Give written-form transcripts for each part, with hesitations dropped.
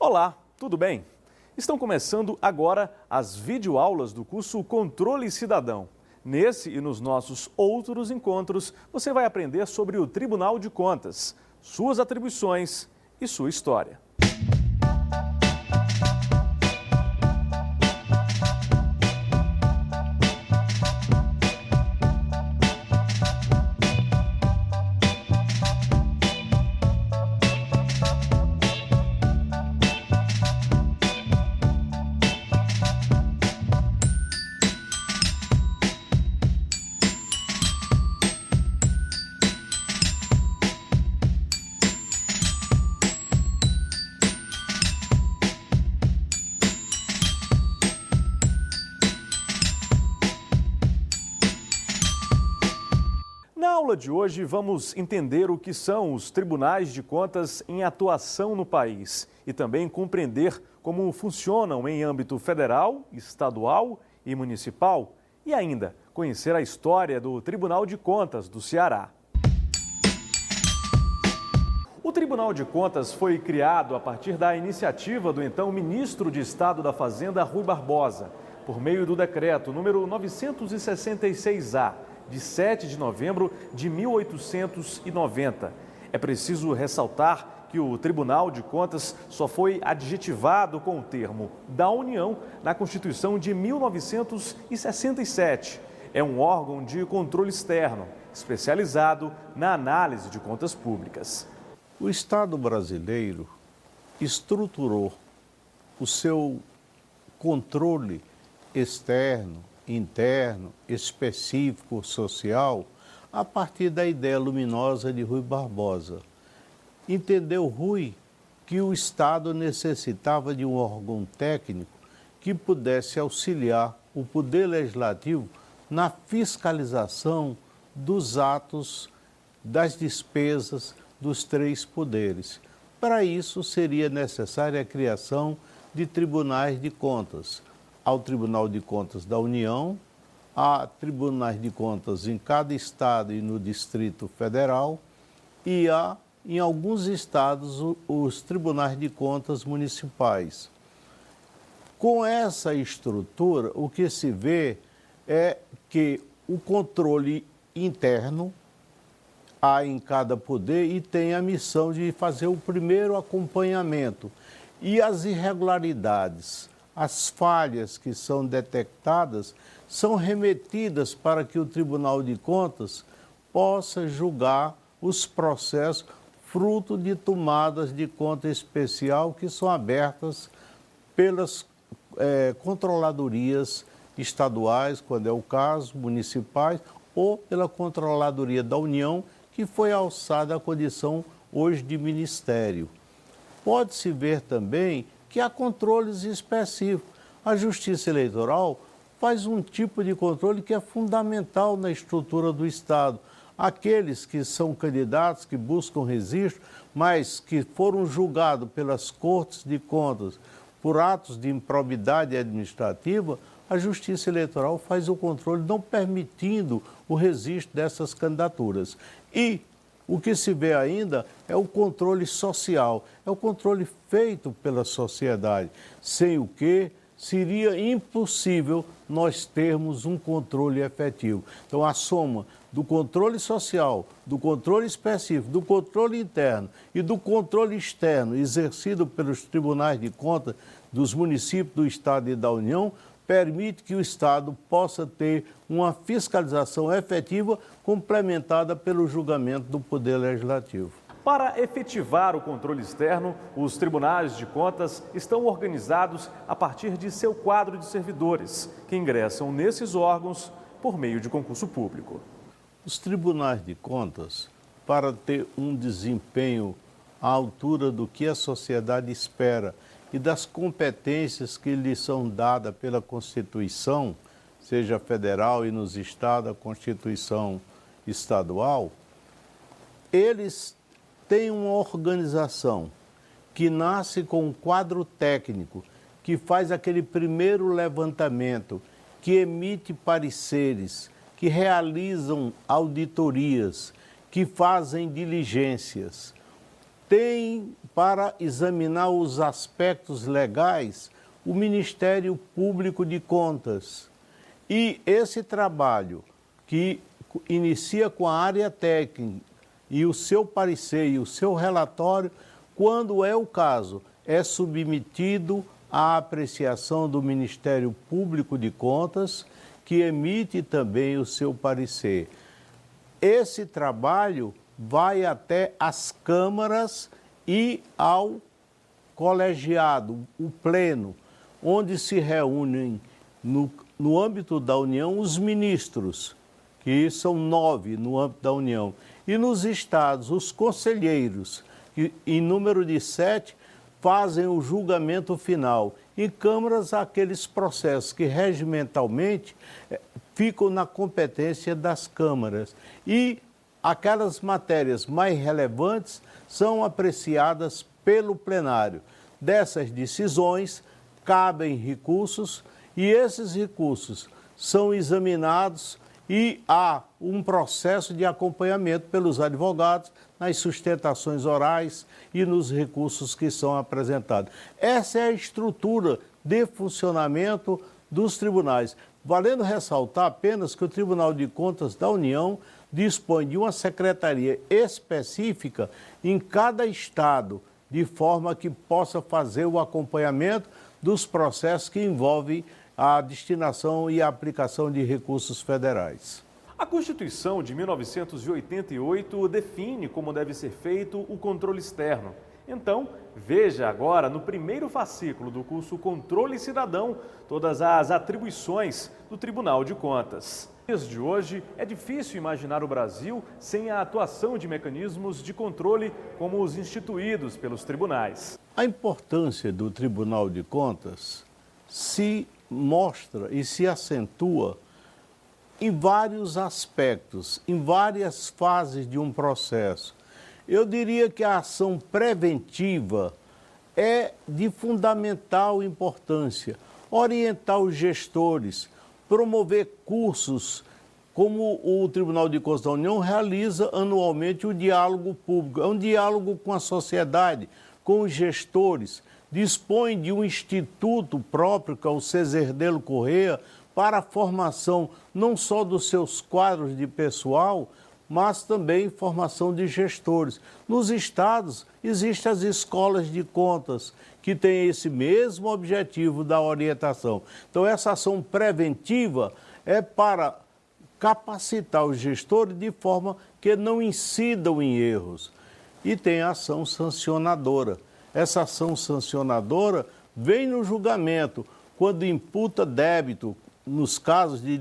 Olá, tudo bem? Estão começando agora as videoaulas do curso Controle Cidadão. Nesse e nos nossos outros encontros, você vai aprender sobre o Tribunal de Contas, suas atribuições e sua história. Na aula de hoje, vamos entender o que são os tribunais de contas em atuação no país e também compreender como funcionam em âmbito federal, estadual e municipal e ainda conhecer a história do Tribunal de Contas do Ceará. O Tribunal de Contas foi criado a partir da iniciativa do então ministro de Estado da Fazenda, Rui Barbosa, por meio do decreto número 966-A, de 7 de novembro de 1890. É preciso ressaltar que o Tribunal de Contas só foi adjetivado com o termo da União na Constituição de 1967. É um órgão de controle externo, especializado na análise de contas públicas. O Estado brasileiro estruturou o seu controle externo, interno, específico, social, a partir da ideia luminosa de Rui Barbosa. Entendeu Rui que o Estado necessitava de um órgão técnico que pudesse auxiliar o Poder Legislativo na fiscalização dos atos, das despesas dos três poderes. Para isso, seria necessária a criação de tribunais de contas. Ao Tribunal de Contas da União, há tribunais de contas em cada estado e no Distrito Federal e há, em alguns estados, os tribunais de contas municipais. Com essa estrutura, o que se vê é que o controle interno há em cada poder e tem a missão de fazer o primeiro acompanhamento e as irregularidades. As falhas que são detectadas são remetidas para que o Tribunal de Contas possa julgar os processos fruto de tomadas de conta especial que são abertas pelas controladorias estaduais, quando é o caso, municipais, ou pela Controladoria da União, que foi alçada à condição hoje de ministério. Pode-se ver também que há controles específicos. A Justiça Eleitoral faz um tipo de controle que é fundamental na estrutura do Estado. Aqueles que são candidatos, que buscam registro, mas que foram julgados pelas Cortes de Contas por atos de improbidade administrativa, a Justiça Eleitoral faz o controle, não permitindo o registro dessas candidaturas. E o que se vê ainda é o controle social, é o controle feito pela sociedade, sem o que seria impossível nós termos um controle efetivo. Então, a soma do controle social, do controle específico, do controle interno e do controle externo exercido pelos tribunais de contas dos municípios, do Estado e da União, permite que o Estado possa ter uma fiscalização efetiva complementada pelo julgamento do Poder Legislativo. Para efetivar o controle externo, os tribunais de contas estão organizados a partir de seu quadro de servidores, que ingressam nesses órgãos por meio de concurso público. Os tribunais de contas, para ter um desempenho à altura do que a sociedade espera e das competências que lhes são dadas pela Constituição, seja federal e nos estados a Constituição estadual, eles têm uma organização que nasce com um quadro técnico, que faz aquele primeiro levantamento, que emite pareceres, que realizam auditorias, que fazem diligências. tem para examinar os aspectos legais o Ministério Público de Contas. E esse trabalho, que inicia com a área técnica e o seu parecer e o seu relatório, quando é o caso, é submetido à apreciação do Ministério Público de Contas, que emite também o seu parecer. Esse trabalho vai até as câmaras e ao colegiado, o pleno, onde se reúnem no âmbito da União os ministros, que são 9 no âmbito da União, e nos estados os conselheiros, que em número de 7 fazem o julgamento final. Em câmaras, aqueles processos que regimentalmente ficam na competência das câmaras. E aquelas matérias mais relevantes são apreciadas pelo plenário. Dessas decisões, cabem recursos e esses recursos são examinados e há um processo de acompanhamento pelos advogados nas sustentações orais e nos recursos que são apresentados. Essa é a estrutura de funcionamento dos tribunais. Valendo ressaltar apenas que o Tribunal de Contas da União dispõe de uma secretaria específica em cada estado, de forma que possa fazer o acompanhamento dos processos que envolvem a destinação e a aplicação de recursos federais. A Constituição de 1988 define como deve ser feito o controle externo. Então, veja agora no primeiro fascículo do curso Controle Cidadão todas as atribuições do Tribunal de Contas. Nos dias de hoje, é difícil imaginar o Brasil sem a atuação de mecanismos de controle como os instituídos pelos tribunais. A importância do Tribunal de Contas se mostra e se acentua em vários aspectos, em várias fases de um processo. Eu diria que a ação preventiva é de fundamental importância. Orientar os gestores, promover cursos, como o Tribunal de Contas da União realiza anualmente o diálogo público. É um diálogo com a sociedade, com os gestores. Dispõe de um instituto próprio, que é o Cezerdelo Corrêa, para a formação não só dos seus quadros de pessoal, mas também formação de gestores. Nos estados, existem as escolas de contas, que têm esse mesmo objetivo da orientação. Então, essa ação preventiva é para capacitar os gestores de forma que não incidam em erros. E tem a ação sancionadora. Essa ação sancionadora vem no julgamento, quando imputa débito, nos casos de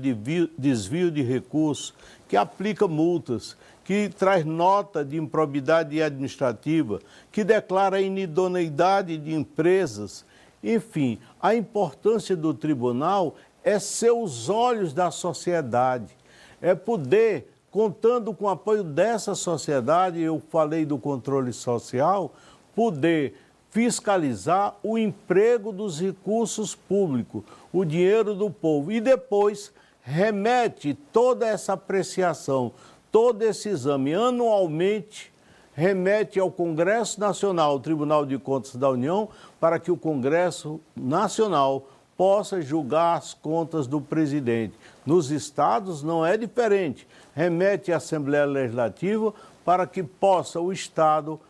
desvio de recursos, que aplica multas, que traz nota de improbidade administrativa, que declara a inidoneidade de empresas. Enfim, a importância do tribunal é ser os olhos da sociedade, é poder, contando com o apoio dessa sociedade, eu falei do controle social, poder fiscalizar o emprego dos recursos públicos, o dinheiro do povo, e depois remete toda essa apreciação, todo esse exame anualmente, remete ao Congresso Nacional, ao Tribunal de Contas da União, para que o Congresso Nacional possa julgar as contas do presidente. Nos estados não é diferente, remete à Assembleia Legislativa para que possa o Estado,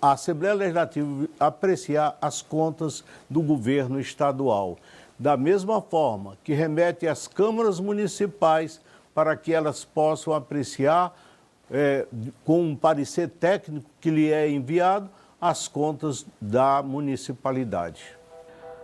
a Assembleia Legislativa, apreciar as contas do governo estadual. Da mesma forma que remete às câmaras municipais para que elas possam apreciar, com um parecer técnico que lhe é enviado, as contas da municipalidade.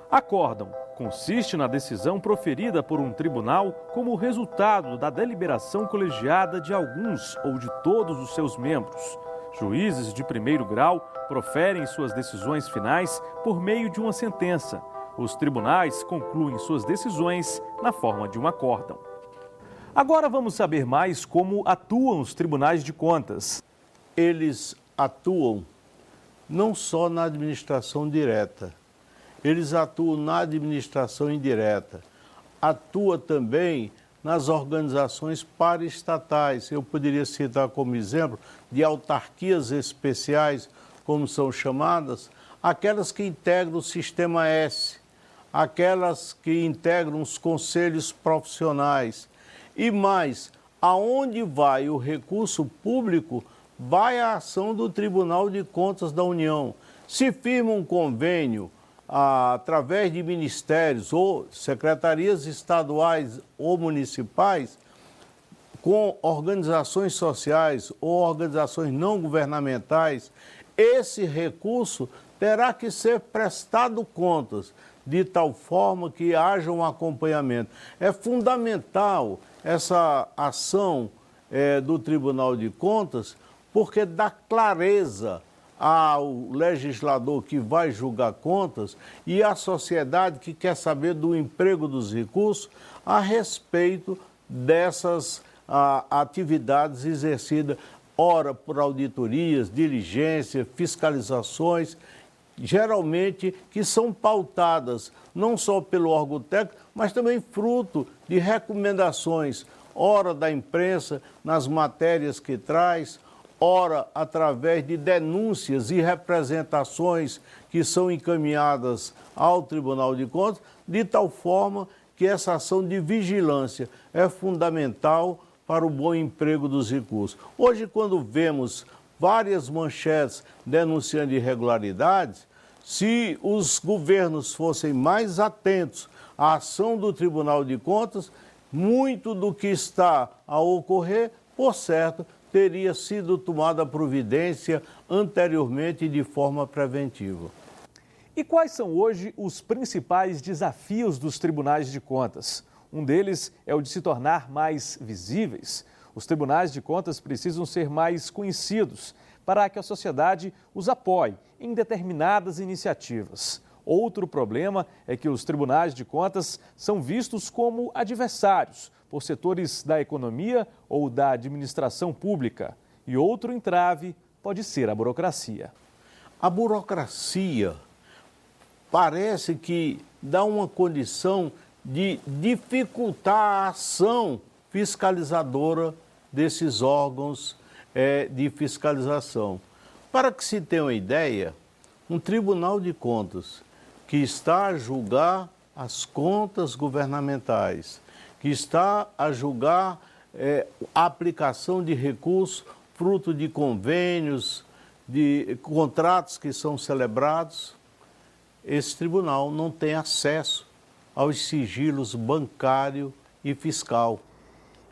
Acórdão consiste na decisão proferida por um tribunal como resultado da deliberação colegiada de alguns ou de todos os seus membros. Juízes de primeiro grau proferem suas decisões finais por meio de uma sentença. Os tribunais concluem suas decisões na forma de um acórdão. Agora vamos saber mais como atuam os tribunais de contas. Eles atuam não só na administração direta, eles atuam na administração indireta, atua também nas organizações paraestatais. Eu poderia citar como exemplo de autarquias especiais, como são chamadas, aquelas que integram o Sistema S, aquelas que integram os conselhos profissionais. E mais, aonde vai o recurso público, vai a ação do Tribunal de Contas da União. Se firma um convênio através de ministérios ou secretarias estaduais ou municipais, com organizações sociais ou organizações não governamentais, esse recurso terá que ser prestado contas, de tal forma que haja um acompanhamento. É fundamental essa ação do Tribunal de Contas, porque dá clareza ao legislador que vai julgar contas e à sociedade que quer saber do emprego dos recursos a respeito dessas atividades exercidas, ora por auditorias, diligências, fiscalizações, geralmente que são pautadas não só pelo órgão técnico, mas também fruto de recomendações, ora da imprensa, nas matérias que traz, ora através de denúncias e representações que são encaminhadas ao Tribunal de Contas, de tal forma que essa ação de vigilância é fundamental para o bom emprego dos recursos. Hoje, quando vemos várias manchetes denunciando irregularidades, se os governos fossem mais atentos à ação do Tribunal de Contas, muito do que está a ocorrer, por certo, teria sido tomada providência anteriormente de forma preventiva. E quais são hoje os principais desafios dos tribunais de contas? Um deles é o de se tornar mais visíveis. Os tribunais de contas precisam ser mais conhecidos para que a sociedade os apoie em determinadas iniciativas. Outro problema é que os tribunais de contas são vistos como adversários por setores da economia ou da administração pública. E outro entrave pode ser a burocracia. A burocracia parece que dá uma condição de dificultar a ação fiscalizadora desses órgãos de fiscalização. Para que se tenha uma ideia, um Tribunal de Contas que está a julgar as contas governamentais, que está a julgar a aplicação de recursos fruto de convênios, de contratos que são celebrados, esse tribunal não tem acesso aos sigilos bancário e fiscal.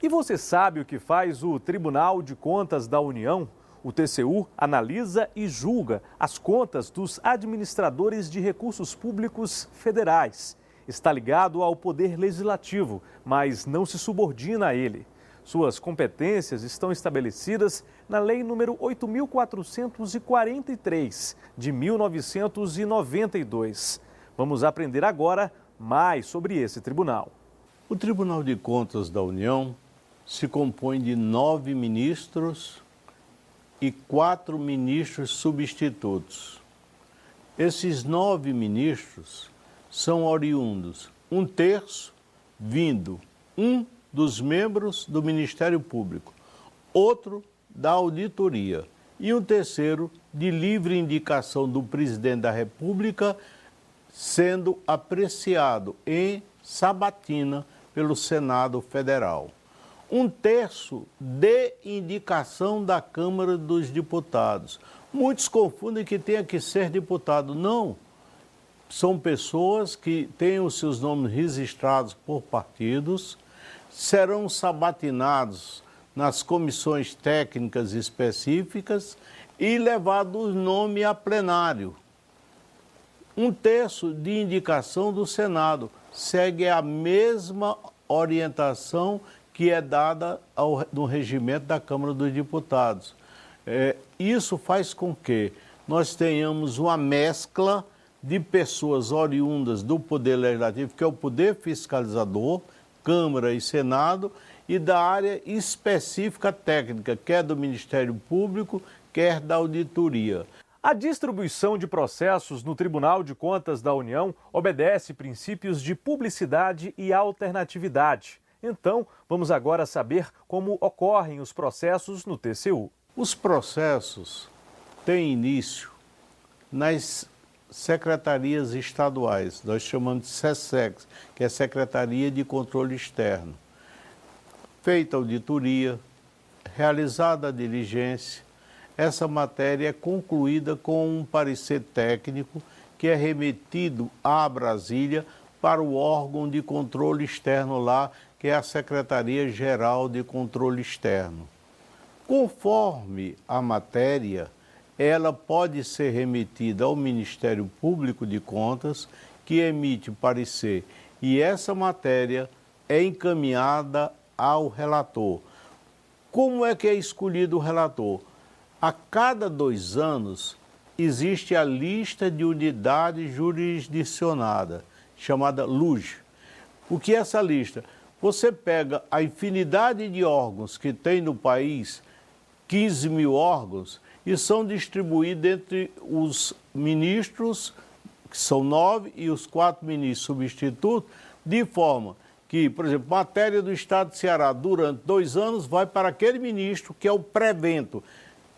E você sabe o que faz o Tribunal de Contas da União? O TCU analisa e julga as contas dos administradores de recursos públicos federais. Está ligado ao Poder Legislativo, mas não se subordina a ele. Suas competências estão estabelecidas na Lei nº 8.443, de 1992. Vamos aprender agora mais sobre esse tribunal. O Tribunal de Contas da União se compõe de 9 ministros e 4 ministros substitutos. Esses 9 ministros são oriundos, 1/3 vindo, dos membros do Ministério Público, outro da Auditoria e um terceiro de livre indicação do Presidente da República, sendo apreciado em sabatina pelo Senado Federal. 1/3 de indicação da Câmara dos Deputados. Muitos confundem que tenha que ser deputado. Não. São pessoas que têm os seus nomes registrados por partidos, serão sabatinados nas comissões técnicas específicas e levados o nome a plenário. 1/3 de indicação do Senado segue a mesma orientação que é dada no regimento da Câmara dos Deputados. Isso faz com que nós tenhamos uma mescla de pessoas oriundas do Poder Legislativo, que é o Poder Fiscalizador, Câmara e Senado, e da área específica técnica, quer do Ministério Público, quer da Auditoria. A distribuição de processos no Tribunal de Contas da União obedece princípios de publicidade e alternatividade. Então, vamos agora saber como ocorrem os processos no TCU. Os processos têm início nas secretarias estaduais, nós chamamos de SESEX, que é Secretaria de Controle Externo. Feita a auditoria, realizada a diligência, essa matéria é concluída com um parecer técnico que é remetido à Brasília para o órgão de controle externo lá, que é a Secretaria-Geral de Controle Externo. Conforme a matéria, ela pode ser remetida ao Ministério Público de Contas, que emite parecer, e essa matéria é encaminhada ao relator. Como é que é escolhido o relator? A cada 2 anos, existe a lista de unidade jurisdicionada, chamada LUJ. O que é essa lista? Você pega a infinidade de órgãos que tem no país, 15 mil órgãos, e são distribuídos entre os ministros, que são 9, e os 4 ministros substitutos, de forma que, por exemplo, matéria do Estado de Ceará, durante 2 anos, vai para aquele ministro que é o prevento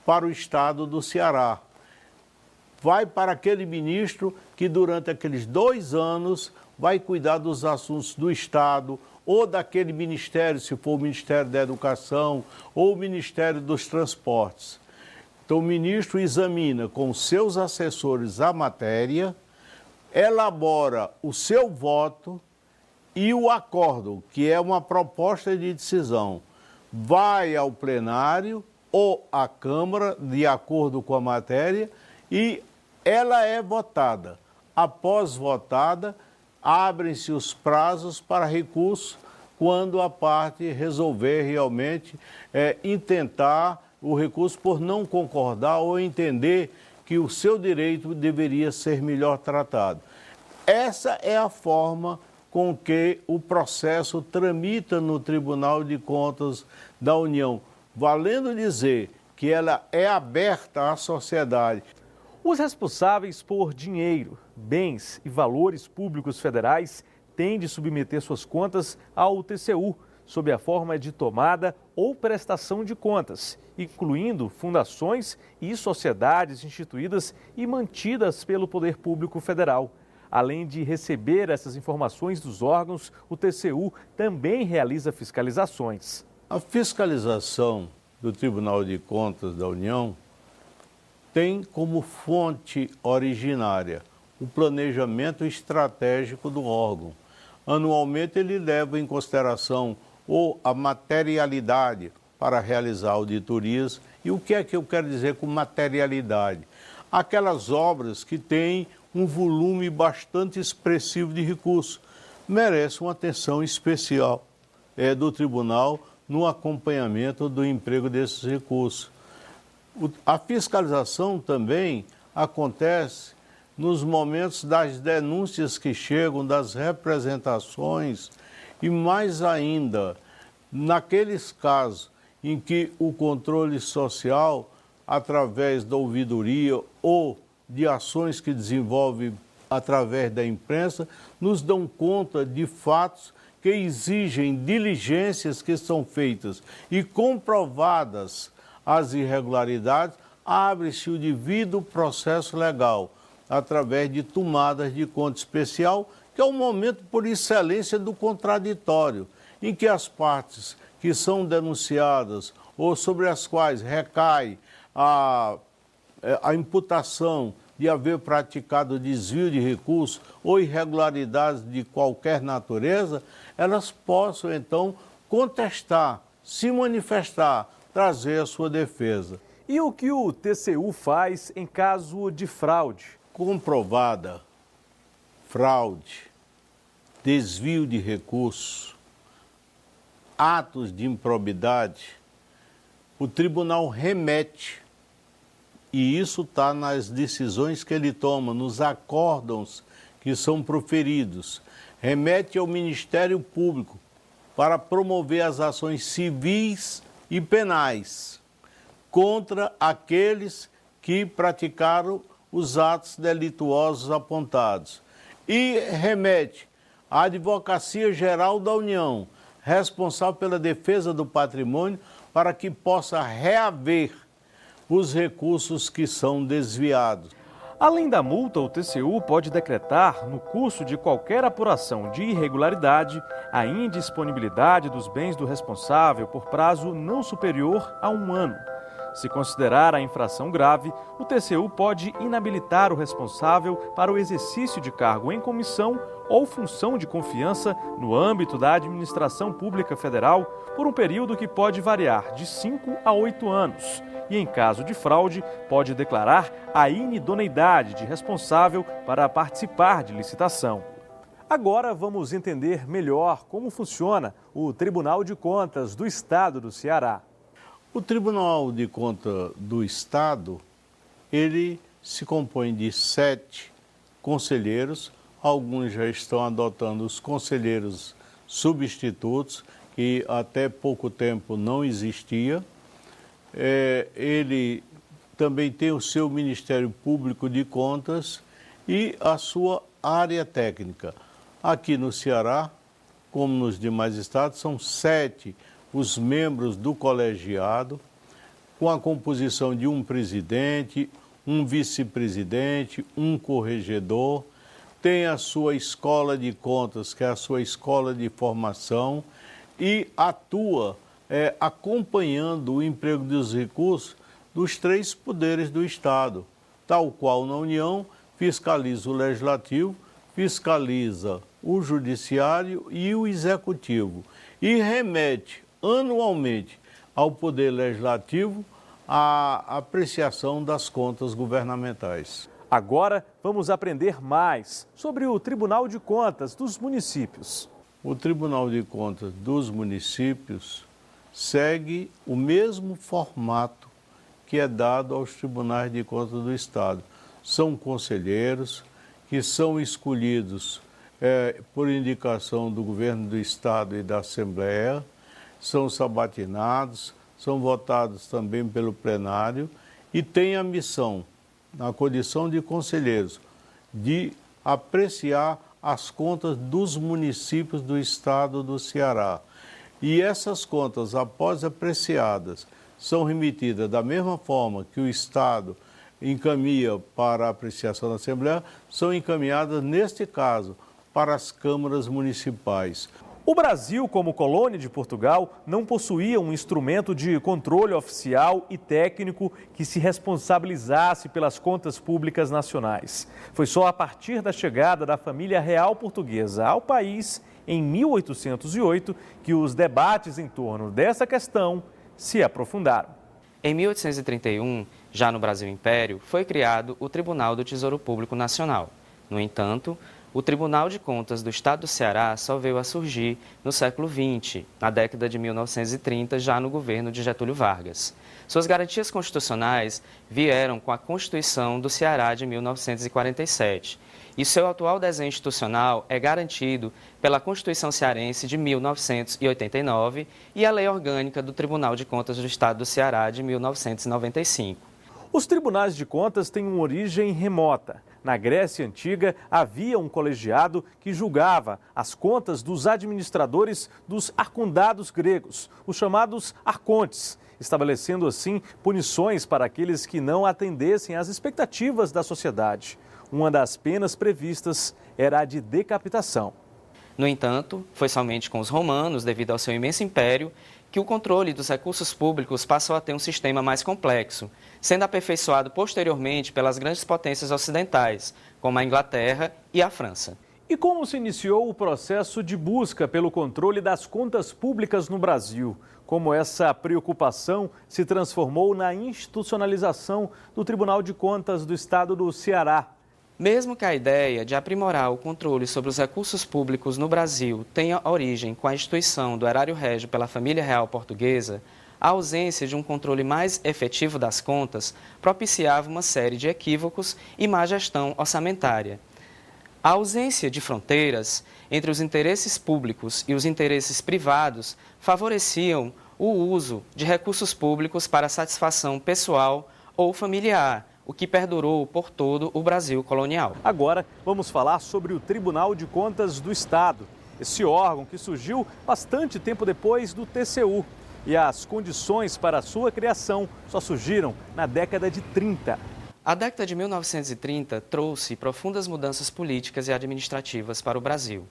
para o Estado do Ceará. Vai para aquele ministro que, durante aqueles 2 anos, vai cuidar dos assuntos do Estado, ou daquele ministério, se for o Ministério da Educação, ou o Ministério dos Transportes. Então, o ministro examina com seus assessores a matéria, elabora o seu voto e o acórdão, que é uma proposta de decisão, vai ao plenário ou à Câmara, de acordo com a matéria, e ela é votada. Após votada, abrem-se os prazos para recurso quando a parte resolver realmente intentar o recurso por não concordar ou entender que o seu direito deveria ser melhor tratado. Essa é a forma com que o processo tramita no Tribunal de Contas da União, valendo dizer que ela é aberta à sociedade. Os responsáveis por dinheiro, bens e valores públicos federais têm de submeter suas contas ao TCU, sob a forma de tomada ou prestação de contas, incluindo fundações e sociedades instituídas e mantidas pelo Poder Público Federal. Além de receber essas informações dos órgãos, o TCU também realiza fiscalizações. A fiscalização do Tribunal de Contas da União tem como fonte originária o planejamento estratégico do órgão. Anualmente ele leva em consideração ou a materialidade para realizar auditorias. E o que é que eu quero dizer com materialidade? Aquelas obras que têm um volume bastante expressivo de recursos merecem uma atenção especial do tribunal no acompanhamento do emprego desses recursos. A fiscalização também acontece nos momentos das denúncias que chegam, das representações e mais ainda, naqueles casos em que o controle social, através da ouvidoria ou de ações que desenvolve através da imprensa, nos dão conta de fatos que exigem diligências que são feitas e comprovadas as irregularidades, abre-se o devido processo legal, através de tomadas de conta especial, que é o momento por excelência do contraditório, em que as partes que são denunciadas ou sobre as quais recai a imputação de haver praticado desvio de recursos ou irregularidades de qualquer natureza, elas possam então contestar, se manifestar, trazer a sua defesa. E o que o TCU faz em caso de fraude? Comprovada fraude, desvio de recursos, atos de improbidade, o tribunal remete, e isso está nas decisões que ele toma, nos acórdãos que são proferidos, remete ao Ministério Público para promover as ações civis e penais contra aqueles que praticaram os atos delituosos apontados. E remete à Advocacia Geral da União, responsável pela defesa do patrimônio, para que possa reaver os recursos que são desviados. Além da multa, o TCU pode decretar, no curso de qualquer apuração de irregularidade, a indisponibilidade dos bens do responsável por prazo não superior a 1 ano. Se considerar a infração grave, o TCU pode inabilitar o responsável para o exercício de cargo em comissão ou função de confiança no âmbito da administração pública federal por um período que pode variar de 5 a 8 anos. E, em caso de fraude, pode declarar a inidoneidade de responsável para participar de licitação. Agora vamos entender melhor como funciona o Tribunal de Contas do Estado do Ceará. O Tribunal de Contas do Estado, ele se compõe de 7 conselheiros, alguns já estão adotando os conselheiros substitutos, que até pouco tempo não existia. Ele também tem o seu Ministério Público de Contas e a sua área técnica. Aqui no Ceará, como nos demais estados, são 7 os membros do colegiado, com a composição de um presidente, um vice-presidente, um corregedor, tem a sua escola de contas, que é a sua escola de formação, e atua acompanhando o emprego dos recursos dos 3 poderes do Estado, tal qual na União fiscaliza o Legislativo, fiscaliza o Judiciário e o Executivo, e remete anualmente ao Poder Legislativo a apreciação das contas governamentais. Agora vamos aprender mais sobre o Tribunal de Contas dos municípios. O Tribunal de Contas dos municípios segue o mesmo formato que é dado aos Tribunais de Contas do Estado. São conselheiros que são escolhidos por indicação do Governo do Estado e da Assembleia, são sabatinados, são votados também pelo plenário e têm a missão, na condição de conselheiros, de apreciar as contas dos municípios do estado do Ceará. E essas contas, após apreciadas, são remetidas da mesma forma que o Estado encaminha para a apreciação da Assembleia, são encaminhadas, neste caso, para as câmaras municipais. O Brasil, como colônia de Portugal, não possuía um instrumento de controle oficial e técnico que se responsabilizasse pelas contas públicas nacionais. Foi só a partir da chegada da família real portuguesa ao país, em 1808, que os debates em torno dessa questão se aprofundaram. Em 1831, já no Brasil Império, foi criado o Tribunal do Tesouro Público Nacional. No entanto, o Tribunal de Contas do Estado do Ceará só veio a surgir no século XX, na década de 1930, já no governo de Getúlio Vargas. Suas garantias constitucionais vieram com a Constituição do Ceará de 1947, e seu atual desenho institucional é garantido pela Constituição Cearense de 1989 e a Lei Orgânica do Tribunal de Contas do Estado do Ceará de 1995. Os tribunais de contas têm uma origem remota. Na Grécia Antiga, havia um colegiado que julgava as contas dos administradores dos arcondados gregos, os chamados arcontes, estabelecendo assim punições para aqueles que não atendessem às expectativas da sociedade. Uma das penas previstas era a de decapitação. No entanto, foi somente com os romanos, devido ao seu imenso império, que o controle dos recursos públicos passou a ter um sistema mais complexo, sendo aperfeiçoado posteriormente pelas grandes potências ocidentais, como a Inglaterra e a França. E como se iniciou o processo de busca pelo controle das contas públicas no Brasil? Como essa preocupação se transformou na institucionalização do Tribunal de Contas do Estado do Ceará? Mesmo que a ideia de aprimorar o controle sobre os recursos públicos no Brasil tenha origem com a instituição do erário régio pela família real portuguesa, a ausência de um controle mais efetivo das contas propiciava uma série de equívocos e má gestão orçamentária. A ausência de fronteiras entre os interesses públicos e os interesses privados favoreciam o uso de recursos públicos para satisfação pessoal ou familiar, o que perdurou por todo o Brasil colonial. Agora vamos falar sobre o Tribunal de Contas do Estado, esse órgão que surgiu bastante tempo depois do TCU. E as condições para a sua criação só surgiram na década de 30. A década de 1930 trouxe profundas mudanças políticas e administrativas para o Brasil.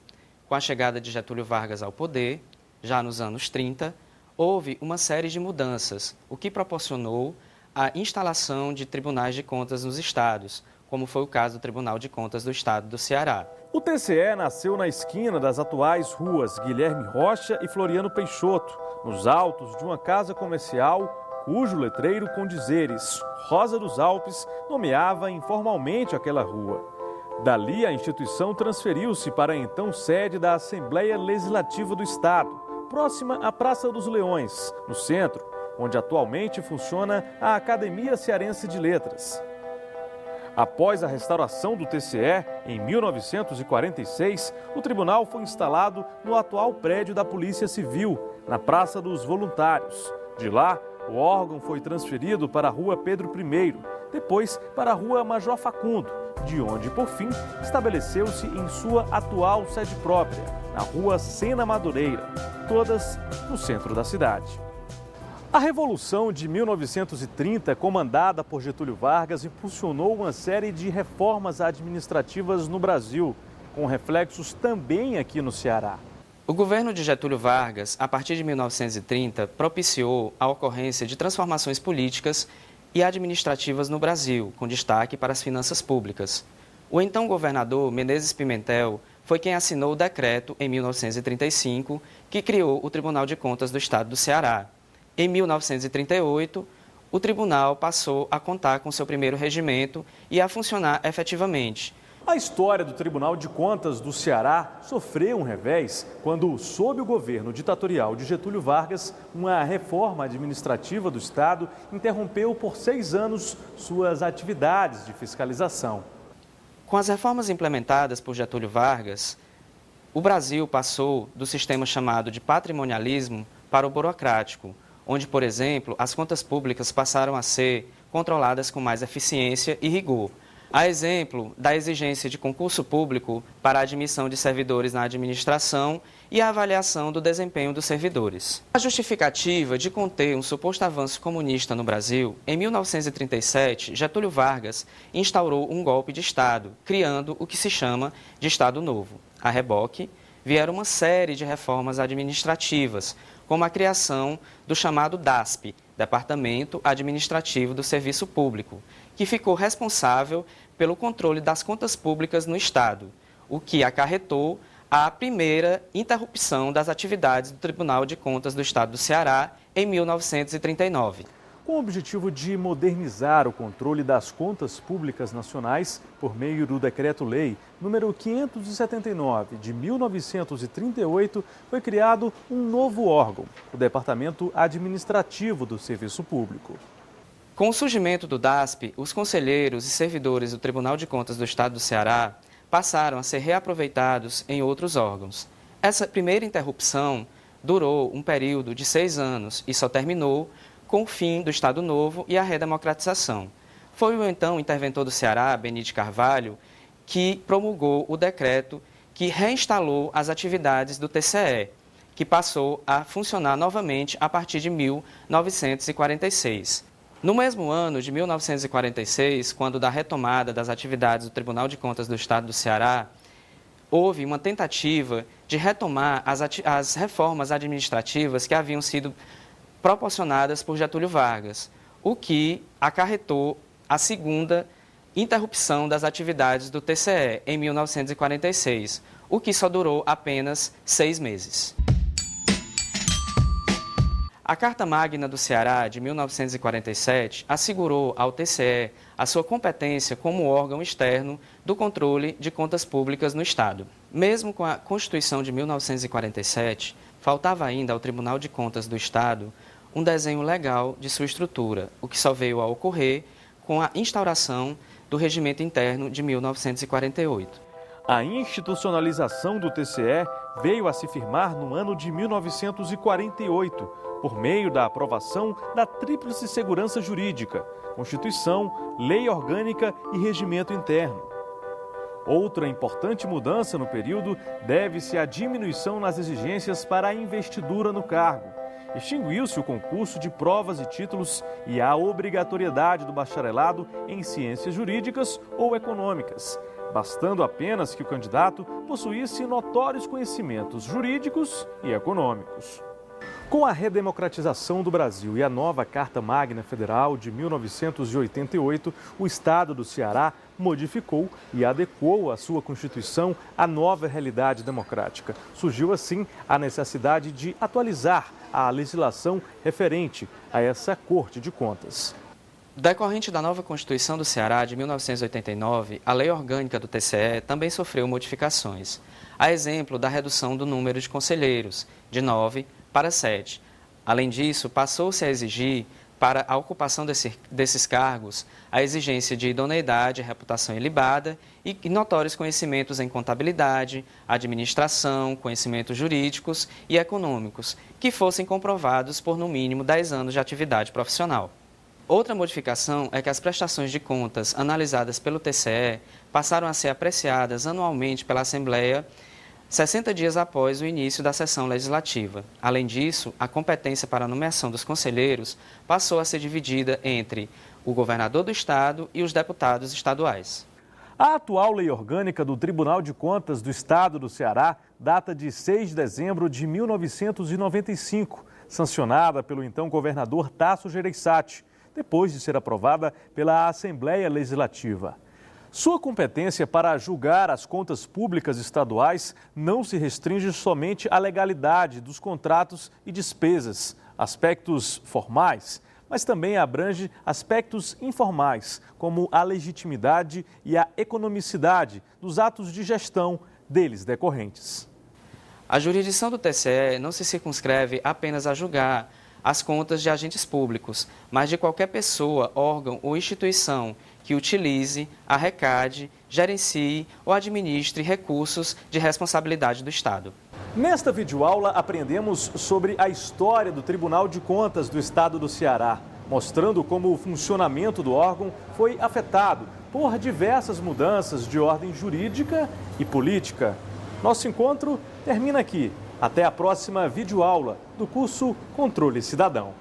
Com a chegada de Getúlio Vargas ao poder, já nos anos 30, houve uma série de mudanças, o que proporcionou a instalação de tribunais de contas nos estados, como foi o caso do Tribunal de Contas do Estado do Ceará. O TCE nasceu na esquina das atuais ruas Guilherme Rocha e Floriano Peixoto, nos altos de uma casa comercial cujo letreiro com dizeres Rosa dos Alpes nomeava informalmente aquela rua. Dali, a instituição transferiu-se para a então sede da Assembleia Legislativa do Estado, próxima à Praça dos Leões, no centro, onde atualmente funciona a Academia Cearense de Letras. Após a restauração do TCE, em 1946, o tribunal foi instalado no atual prédio da Polícia Civil, na Praça dos Voluntários. De lá, o órgão foi transferido para a Rua Pedro I, depois para a Rua Major Facundo, de onde, por fim, estabeleceu-se em sua atual sede própria, na Rua Sena Madureira, todas no centro da cidade. A Revolução de 1930, comandada por Getúlio Vargas, impulsionou uma série de reformas administrativas no Brasil, com reflexos também aqui no Ceará. O governo de Getúlio Vargas, a partir de 1930, propiciou a ocorrência de transformações políticas e administrativas no Brasil, com destaque para as finanças públicas. O então governador Menezes Pimentel foi quem assinou o decreto, em 1935, que criou o Tribunal de Contas do Estado do Ceará. Em 1938, o tribunal passou a contar com seu primeiro regimento e a funcionar efetivamente. A história do Tribunal de Contas do Ceará sofreu um revés quando, sob o governo ditatorial de Getúlio Vargas, uma reforma administrativa do Estado interrompeu por 6 anos suas atividades de fiscalização. Com as reformas implementadas por Getúlio Vargas, o Brasil passou do sistema chamado de patrimonialismo para o burocrático, onde, por exemplo, as contas públicas passaram a ser controladas com mais eficiência e rigor. A exemplo da exigência de concurso público para a admissão de servidores na administração e a avaliação do desempenho dos servidores. A justificativa de conter um suposto avanço comunista no Brasil, em 1937, Getúlio Vargas instaurou um golpe de Estado, criando o que se chama de Estado Novo. A reboque, vieram uma série de reformas administrativas, como a criação do chamado DASP, Departamento Administrativo do Serviço Público, que ficou responsável pelo controle das contas públicas no Estado, o que acarretou a primeira interrupção das atividades do Tribunal de Contas do Estado do Ceará em 1939. Com o objetivo de modernizar o controle das contas públicas nacionais, por meio do Decreto-Lei número 579 de 1938, foi criado um novo órgão, o Departamento Administrativo do Serviço Público. Com o surgimento do DASP, os conselheiros e servidores do Tribunal de Contas do Estado do Ceará passaram a ser reaproveitados em outros órgãos. Essa primeira interrupção durou um período de 6 anos e só terminou com o fim do Estado Novo e a redemocratização. Foi o então interventor do Ceará, Benite Carvalho, que promulgou o decreto que reinstalou as atividades do TCE, que passou a funcionar novamente a partir de 1946. No mesmo ano de 1946, quando da retomada das atividades do Tribunal de Contas do Estado do Ceará, houve uma tentativa de retomar as reformas administrativas que haviam sido proporcionadas por Getúlio Vargas, o que acarretou a segunda interrupção das atividades do TCE em 1946, o que só durou apenas 6 meses. A Carta Magna do Ceará, de 1947, assegurou ao TCE a sua competência como órgão externo do controle de contas públicas no Estado. Mesmo com a Constituição de 1947, faltava ainda ao Tribunal de Contas do Estado um desenho legal de sua estrutura, o que só veio a ocorrer com a instauração do Regimento Interno de 1948. A institucionalização do TCE veio a se firmar no ano de 1948, por meio da aprovação da Tríplice Segurança Jurídica, Constituição, Lei Orgânica e Regimento Interno. Outra importante mudança no período deve-se à diminuição nas exigências para a investidura no cargo extinguiu-se o concurso de provas e títulos e a obrigatoriedade do bacharelado em ciências jurídicas ou econômicas, bastando apenas que o candidato possuísse notórios conhecimentos jurídicos e econômicos. Com a redemocratização do Brasil e a nova Carta Magna Federal de 1988, o Estado do Ceará modificou e adequou a sua Constituição à nova realidade democrática. Surgiu assim a necessidade de atualizar a legislação referente a essa Corte de Contas. Decorrente da nova Constituição do Ceará de 1989, a Lei Orgânica do TCE também sofreu modificações. A exemplo da redução do número de conselheiros, de 9 para 7. Além disso, passou-se a exigir, para a ocupação desses cargos, a exigência de idoneidade, reputação ilibada e notórios conhecimentos em contabilidade, administração, conhecimentos jurídicos e econômicos, que fossem comprovados por no mínimo 10 anos de atividade profissional. Outra modificação é que as prestações de contas analisadas pelo TCE passaram a ser apreciadas anualmente pela Assembleia 60 dias após o início da sessão legislativa. Além disso, a competência para a nomeação dos conselheiros passou a ser dividida entre o governador do Estado e os deputados estaduais. A atual lei orgânica do Tribunal de Contas do Estado do Ceará data de 6 de dezembro de 1995, sancionada pelo então governador Tasso Gereissati, depois de ser aprovada pela Assembleia Legislativa. Sua competência para julgar as contas públicas estaduais não se restringe somente à legalidade dos contratos e despesas, aspectos formais, mas também abrange aspectos informais, como a legitimidade e a economicidade dos atos de gestão deles decorrentes. A jurisdição do TCE não se circunscreve apenas a julgar as contas de agentes públicos, mas de qualquer pessoa, órgão ou instituição que utilize, arrecade, gerencie ou administre recursos de responsabilidade do Estado. Nesta videoaula, aprendemos sobre a história do Tribunal de Contas do Estado do Ceará, mostrando como o funcionamento do órgão foi afetado por diversas mudanças de ordem jurídica e política. Nosso encontro termina aqui. Até a próxima videoaula do curso Controle Cidadão.